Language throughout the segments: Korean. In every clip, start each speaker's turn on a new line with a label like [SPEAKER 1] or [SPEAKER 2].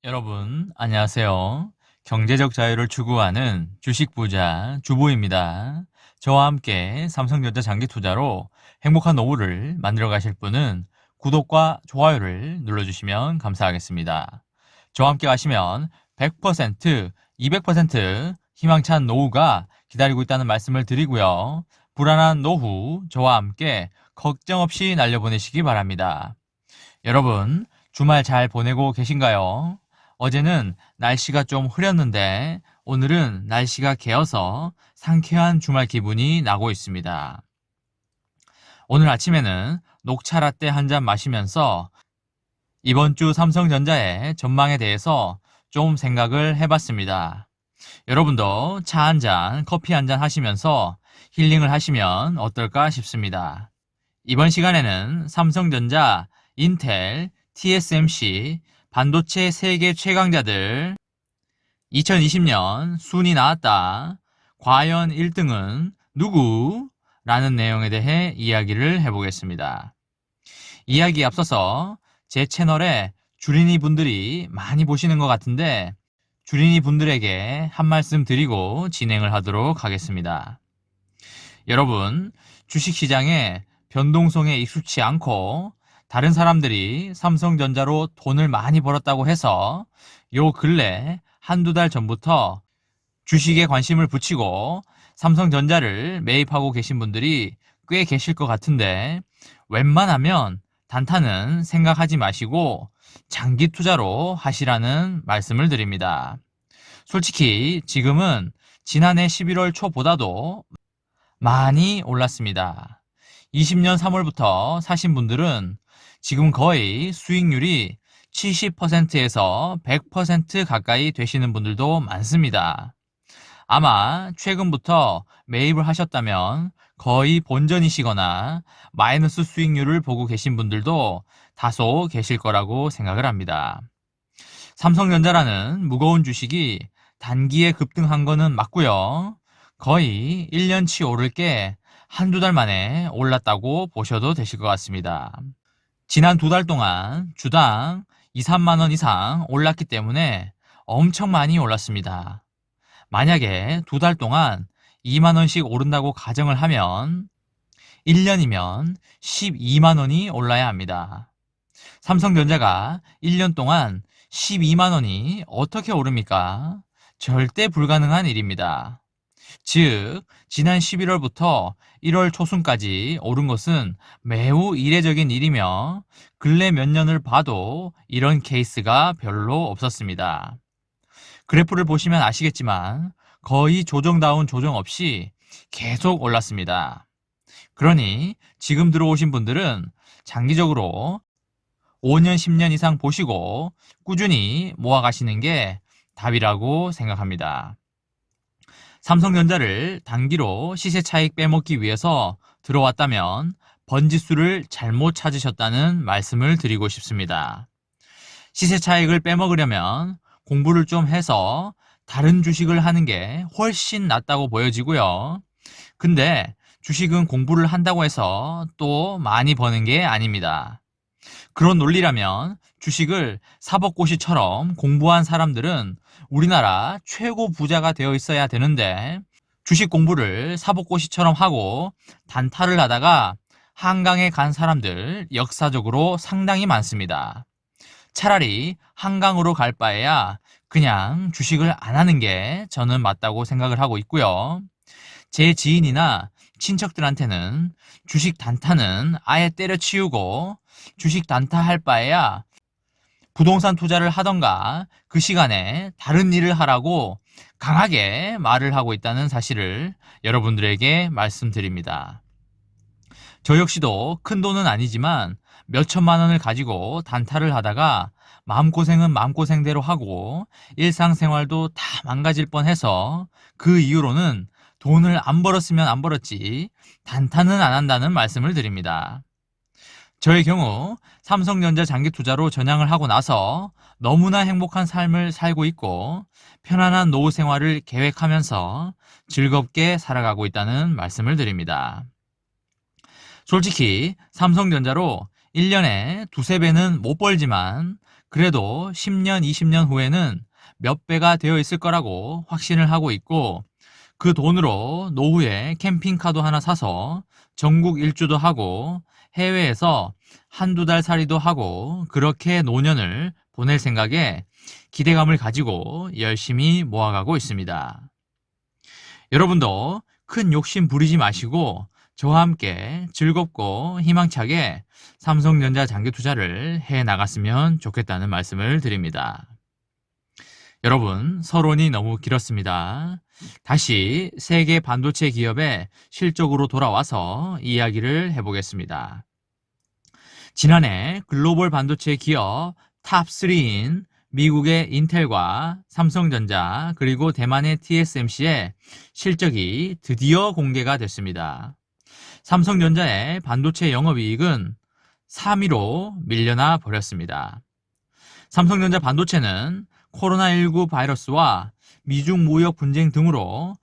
[SPEAKER 1] 여러분, 안녕하세요. 경제적 자유를 추구하는 주식 부자 주보입니다. 저와 함께 삼성전자 장기 투자로 행복한 노후를 만들어 가실 분은 구독과 좋아요를 눌러주시면 감사하겠습니다. 저와 함께 가시면 100%, 200% 희망찬 노후가 기다리고 있다는 말씀을 드리고요. 불안한 노후 저와 함께 걱정 없이 날려보내시기 바랍니다. 여러분, 주말 잘 보내고 계신가요? 어제는 날씨가 좀 흐렸는데 오늘은 날씨가 개어서 상쾌한 주말 기분이 나고 있습니다. 오늘 아침에는 녹차 라떼 한 잔 마시면서 이번 주 삼성전자의 전망에 대해서 좀 생각을 해봤습니다. 여러분도 차 한 잔, 커피 한 잔 하시면서 힐링을 하시면 어떨까 싶습니다. 이번 시간에는 삼성전자, 인텔, TSMC, 반도체 세계 최강자들 2020년 순위 나왔다. 과연 1등은 누구? 라는 내용에 대해 이야기를 해보겠습니다. 이야기에 앞서서 제 채널에 주린이 분들이 많이 보시는 것 같은데 주린이 분들에게 한 말씀 드리고 진행을 하도록 하겠습니다. 여러분, 주식시장에 변동성에 익숙치 않고 다른 사람들이 삼성전자로 돈을 많이 벌었다고 해서 요 근래 한두 달 전부터 주식에 관심을 붙이고 삼성전자를 매입하고 계신 분들이 꽤 계실 것 같은데 웬만하면 단타는 생각하지 마시고 장기 투자로 하시라는 말씀을 드립니다. 솔직히 지금은 지난해 11월 초보다도 많이 올랐습니다. 20년 3월부터 사신 분들은 지금 거의 수익률이 70%에서 100% 가까이 되시는 분들도 많습니다. 아마 최근부터 매입을 하셨다면 거의 본전이시거나 마이너스 수익률을 보고 계신 분들도 다소 계실 거라고 생각을 합니다. 삼성전자라는 무거운 주식이 단기에 급등한 거는 맞고요. 거의 1년치 오를 게 한두 달 만에 올랐다고 보셔도 되실 것 같습니다. 지난 두 달 동안 주당 2, 3만 원 이상 올랐기 때문에 엄청 많이 올랐습니다. 만약에 두 달 동안 2만 원씩 오른다고 가정을 하면 1년이면 12만 원이 올라야 합니다. 삼성전자가 1년 동안 12만 원이 어떻게 오릅니까? 절대 불가능한 일입니다. 즉, 지난 11월부터 1월 초순까지 오른 것은 매우 이례적인 일이며 근래 몇 년을 봐도 이런 케이스가 별로 없었습니다. 그래프를 보시면 아시겠지만 거의 조정다운 조정 없이 계속 올랐습니다. 그러니 지금 들어오신 분들은 장기적으로 5년, 10년 이상 보시고 꾸준히 모아가시는 게 답이라고 생각합니다. 삼성전자를 단기로 시세 차익 빼먹기 위해서 들어왔다면 번지수를 잘못 찾으셨다는 말씀을 드리고 싶습니다. 시세 차익을 빼먹으려면 공부를 좀 해서 다른 주식을 하는 게 훨씬 낫다고 보여지고요. 근데 주식은 공부를 한다고 해서 또 많이 버는 게 아닙니다. 그런 논리라면 주식을 사법고시처럼 공부한 사람들은 우리나라 최고 부자가 되어 있어야 되는데 주식 공부를 사법고시처럼 하고 단타를 하다가 한강에 간 사람들 역사적으로 상당히 많습니다. 차라리 한강으로 갈 바에야 그냥 주식을 안 하는 게 저는 맞다고 생각을 하고 있고요. 제 지인이나 친척들한테는 주식 단타는 아예 때려치우고 주식 단타 할 바에야 부동산 투자를 하던가 그 시간에 다른 일을 하라고 강하게 말을 하고 있다는 사실을 여러분들에게 말씀드립니다. 저 역시도 큰 돈은 아니지만 몇 천만 원을 가지고 단타를 하다가 마음고생은 마음고생대로 하고 일상생활도 다 망가질 뻔해서 그 이후로는 돈을 안 벌었으면 안 벌었지 단타는 안 한다는 말씀을 드립니다. 저의 경우 삼성전자 장기 투자로 전향을 하고 나서 너무나 행복한 삶을 살고 있고 편안한 노후 생활을 계획하면서 즐겁게 살아가고 있다는 말씀을 드립니다. 솔직히 삼성전자로 1년에 두세 배는 못 벌지만 그래도 10년, 20년 후에는 몇 배가 되어 있을 거라고 확신을 하고 있고 그 돈으로 노후에 캠핑카도 하나 사서 전국 일주도 하고 해외에서 한두 달 살이도 하고 그렇게 노년을 보낼 생각에 기대감을 가지고 열심히 모아가고 있습니다. 여러분도 큰 욕심 부리지 마시고 저와 함께 즐겁고 희망차게 삼성전자 장기 투자를 해 나갔으면 좋겠다는 말씀을 드립니다. 여러분, 서론이 너무 길었습니다. 다시 세계 반도체 기업의 실적으로 돌아와서 이야기를 해보겠습니다. 지난해 글로벌 반도체 기업 탑3인 미국의 인텔과 삼성전자 그리고 대만의 TSMC의 실적이 드디어 공개가 됐습니다. 삼성전자의 반도체 영업이익은 3위로 밀려나 버렸습니다. 삼성전자 반도체는 코로나19 바이러스와 미중 무역 분쟁 등으로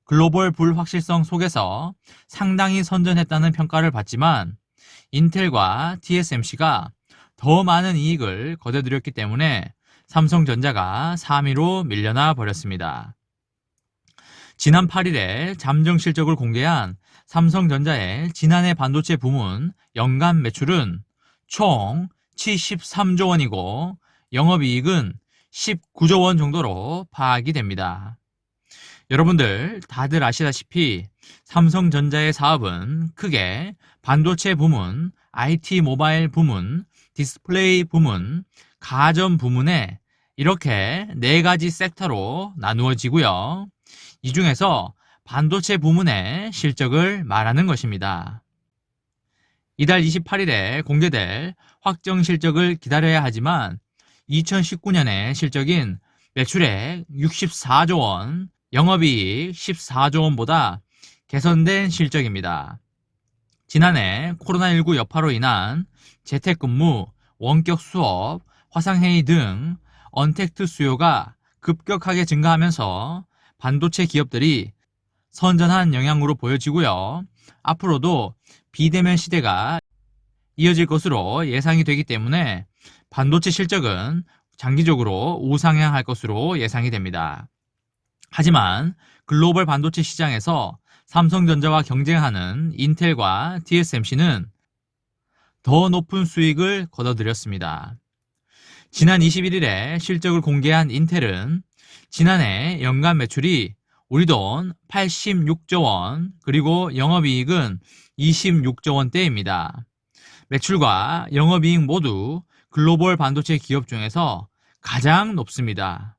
[SPEAKER 1] 글로벌 불확실성 속에서 상당히 선전했다는 평가를 받지만 인텔과 TSMC가 더 많은 이익을 거둬들였기 때문에 삼성전자가 3위로 밀려나 버렸습니다. 지난 8일에 잠정 실적을 공개한 삼성전자의 지난해 반도체 부문 연간 매출은 총 73조 원이고 영업이익은 19조 원 정도로 파악이 됩니다. 여러분들 다들 아시다시피 삼성전자의 사업은 크게 반도체 부문, IT 모바일 부문, 디스플레이 부문, 가전 부문에 이렇게 4가지 섹터로 나누어지고요. 이 중에서 반도체 부문의 실적을 말하는 것입니다. 이달 28일에 공개될 확정 실적을 기다려야 하지만 2019년의 실적인 매출액 64조 원, 영업이익 14조 원보다 개선된 실적입니다. 지난해 코로나19 여파로 인한 재택근무, 원격 수업, 화상회의 등 언택트 수요가 급격하게 증가하면서 반도체 기업들이 선전한 영향으로 보여지고요. 앞으로도 비대면 시대가 이어질 것으로 예상이 되기 때문에 반도체 실적은 장기적으로 우상향할 것으로 예상이 됩니다. 하지만 글로벌 반도체 시장에서 삼성전자와 경쟁하는 인텔과 TSMC는 더 높은 수익을 거둬들였습니다. 지난 21일에 실적을 공개한 인텔은 지난해 연간 매출이 우리 돈 86조 원 그리고 영업이익은 26조 원대입니다. 매출과 영업이익 모두 글로벌 반도체 기업 중에서 가장 높습니다.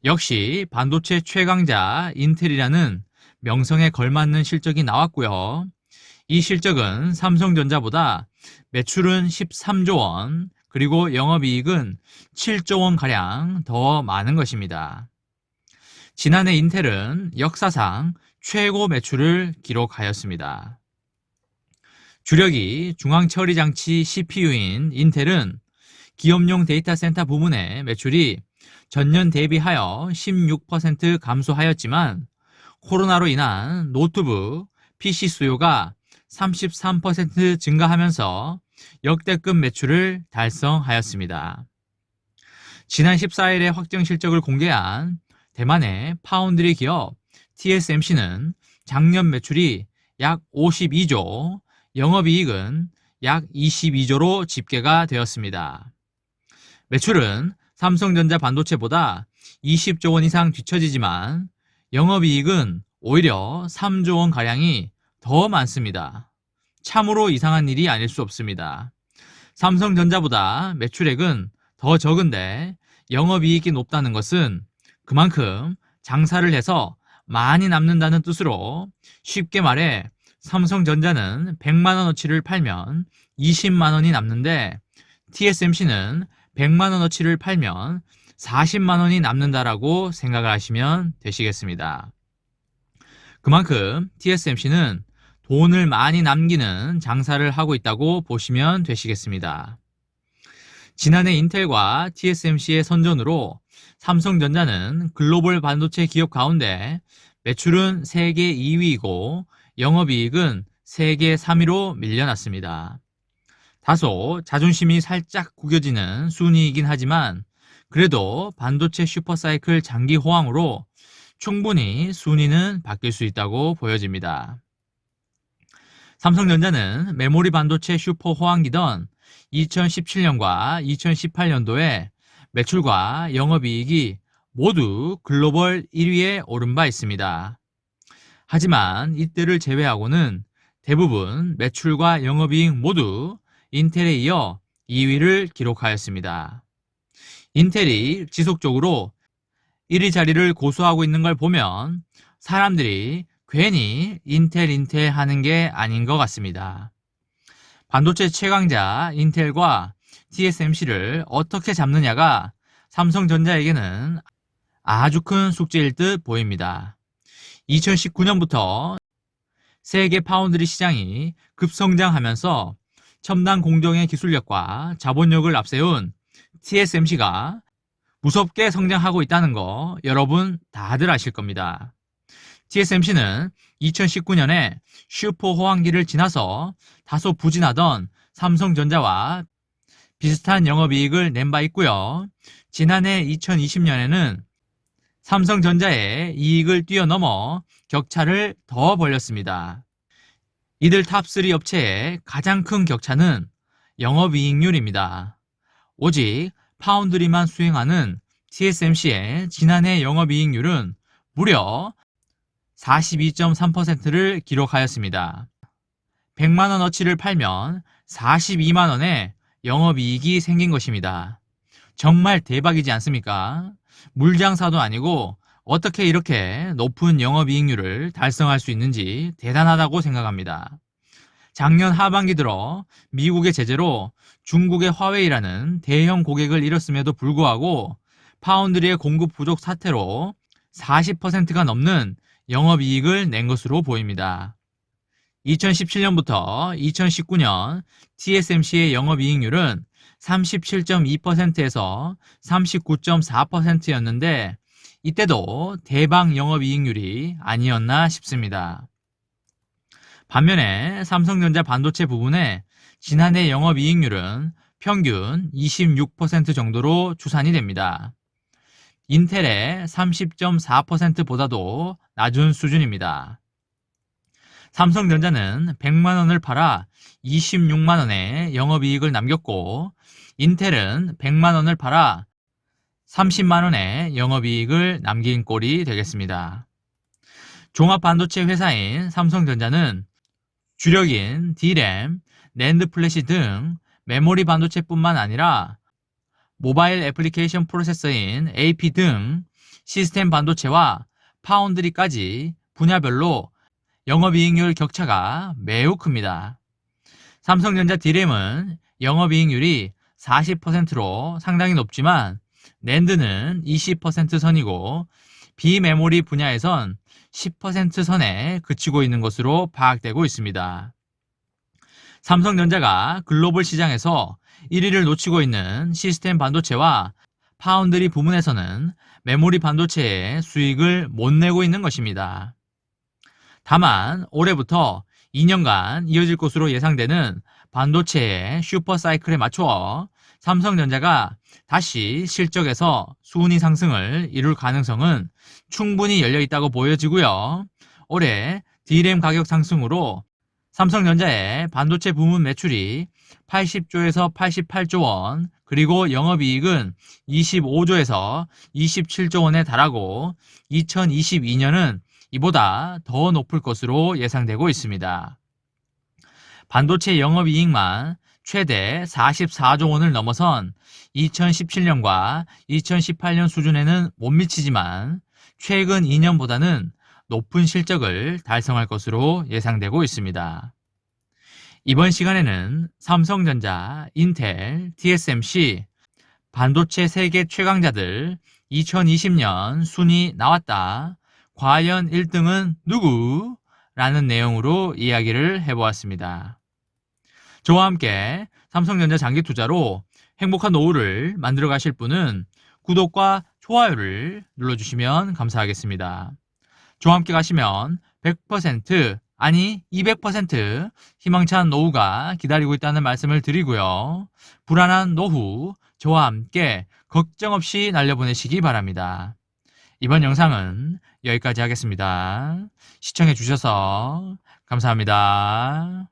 [SPEAKER 1] 역시 반도체 최강자 인텔이라는 명성에 걸맞는 실적이 나왔고요. 이 실적은 삼성전자보다 매출은 13조 원, 그리고 영업이익은 7조 원가량 더 많은 것입니다. 지난해 인텔은 역사상 최고 매출을 기록하였습니다. 주력이 중앙처리장치 CPU인 인텔은 기업용 데이터 센터 부문의 매출이 전년 대비하여 16% 감소하였지만 코로나로 인한 노트북, PC 수요가 33% 증가하면서 역대급 매출을 달성하였습니다. 지난 14일에 확정 실적을 공개한 대만의 파운드리 기업 TSMC는 작년 매출이 약 52조, 영업이익은 약 22조로 집계가 되었습니다. 매출은 삼성전자 반도체보다 20조 원 이상 뒤처지지만 영업이익은 오히려 3조 원가량이 더 많습니다. 참으로 이상한 일이 아닐 수 없습니다. 삼성전자보다 매출액은 더 적은데 영업이익이 높다는 것은 그만큼 장사를 해서 많이 남는다는 뜻으로 쉽게 말해 삼성전자는 100만원어치를 팔면 20만원이 남는데 TSMC는 100만원어치를 팔면 40만원이 남는다라고 생각을 하시면 되시겠습니다. 그만큼 TSMC는 돈을 많이 남기는 장사를 하고 있다고 보시면 되시겠습니다. 지난해 인텔과 TSMC의 선전으로 삼성전자는 글로벌 반도체 기업 가운데 매출은 세계 2위이고 영업이익은 세계 3위로 밀려났습니다. 다소 자존심이 살짝 구겨지는 순위이긴 하지만 그래도 반도체 슈퍼사이클 장기 호황으로 충분히 순위는 바뀔 수 있다고 보여집니다. 삼성전자는 메모리 반도체 슈퍼 호황기던 2017년과 2018년도에 매출과 영업이익이 모두 글로벌 1위에 오른 바 있습니다. 하지만 이때를 제외하고는 대부분 매출과 영업이익 모두 인텔에 이어 2위를 기록하였습니다. 인텔이 지속적으로 1위 자리를 고수하고 있는 걸 보면 사람들이 괜히 인텔 하는 게 아닌 것 같습니다. 반도체 최강자 인텔과 TSMC를 어떻게 잡느냐가 삼성전자에게는 아주 큰 숙제일 듯 보입니다. 2019년부터 세계 파운드리 시장이 급성장하면서 첨단 공정의 기술력과 자본력을 앞세운 TSMC가 무섭게 성장하고 있다는 거 여러분 다들 아실 겁니다. TSMC는 2019년에 슈퍼 호황기를 지나서 다소 부진하던 삼성전자와 비슷한 영업이익을 낸 바 있고요. 지난해 2020년에는 삼성전자의 이익을 뛰어넘어 격차를 더 벌렸습니다. 이들 탑3 업체의 가장 큰 격차는 영업이익률입니다. 오직 파운드리만 수행하는 TSMC의 지난해 영업이익률은 무려 42.3%를 기록하였습니다. 100만원어치를 팔면 42만원의 영업이익이 생긴 것입니다. 정말 대박이지 않습니까? 물장사도 아니고 어떻게 이렇게 높은 영업이익률을 달성할 수 있는지 대단하다고 생각합니다. 작년 하반기 들어 미국의 제재로 중국의 화웨이라는 대형 고객을 잃었음에도 불구하고 파운드리의 공급 부족 사태로 40%가 넘는 영업이익을 낸 것으로 보입니다. 2017년부터 2019년 TSMC의 영업이익률은 37.2%에서 39.4%였는데 이때도 대박 영업이익률이 아니었나 싶습니다. 반면에 삼성전자 반도체 부분의 지난해 영업이익률은 평균 26% 정도로 추산이 됩니다. 인텔의 30.4%보다도 낮은 수준입니다. 삼성전자는 100만원을 팔아 26만원의 영업이익을 남겼고 인텔은 100만원을 팔아 30만원의 영업이익을 남긴 꼴이 되겠습니다. 종합반도체 회사인 삼성전자는 주력인 D램, 낸드 플래시 등 메모리 반도체뿐만 아니라 모바일 애플리케이션 프로세서인 AP 등 시스템 반도체와 파운드리까지 분야별로 영업이익률 격차가 매우 큽니다. 삼성전자 D램은 영업이익률이 40%로 상당히 높지만 낸드는 20% 선이고 비메모리 분야에선 10% 선에 그치고 있는 것으로 파악되고 있습니다. 삼성전자가 글로벌 시장에서 1위를 놓치고 있는 시스템 반도체와 파운드리 부문에서는 메모리 반도체의 수익을 못 내고 있는 것입니다. 다만 올해부터 2년간 이어질 것으로 예상되는 반도체의 슈퍼사이클에 맞추어 삼성전자가 다시 실적에서 순위 상승을 이룰 가능성은 충분히 열려있다고 보여지고요. 올해 D램 가격 상승으로 삼성전자의 반도체 부문 매출이 80조에서 88조 원, 그리고 영업이익은 25조에서 27조 원에 달하고 2022년은 이보다 더 높을 것으로 예상되고 있습니다. 반도체 영업이익만 최대 44조 원을 넘어선 2017년과 2018년 수준에는 못 미치지만 최근 2년보다는 높은 실적을 달성할 것으로 예상되고 있습니다. 이번 시간에는 삼성전자, 인텔, TSMC, 반도체 세계 최강자들 2020년 순위 나왔다. 과연 1등은 누구? 라는 내용으로 이야기를 해보았습니다. 저와 함께 삼성전자 장기 투자로 행복한 노후를 만들어 가실 분은 구독과 좋아요를 눌러주시면 감사하겠습니다. 저와 함께 가시면 100% 아니 200% 희망찬 노후가 기다리고 있다는 말씀을 드리고요. 불안한 노후 저와 함께 걱정 없이 날려보내시기 바랍니다. 이번 영상은 여기까지 하겠습니다. 시청해 주셔서 감사합니다.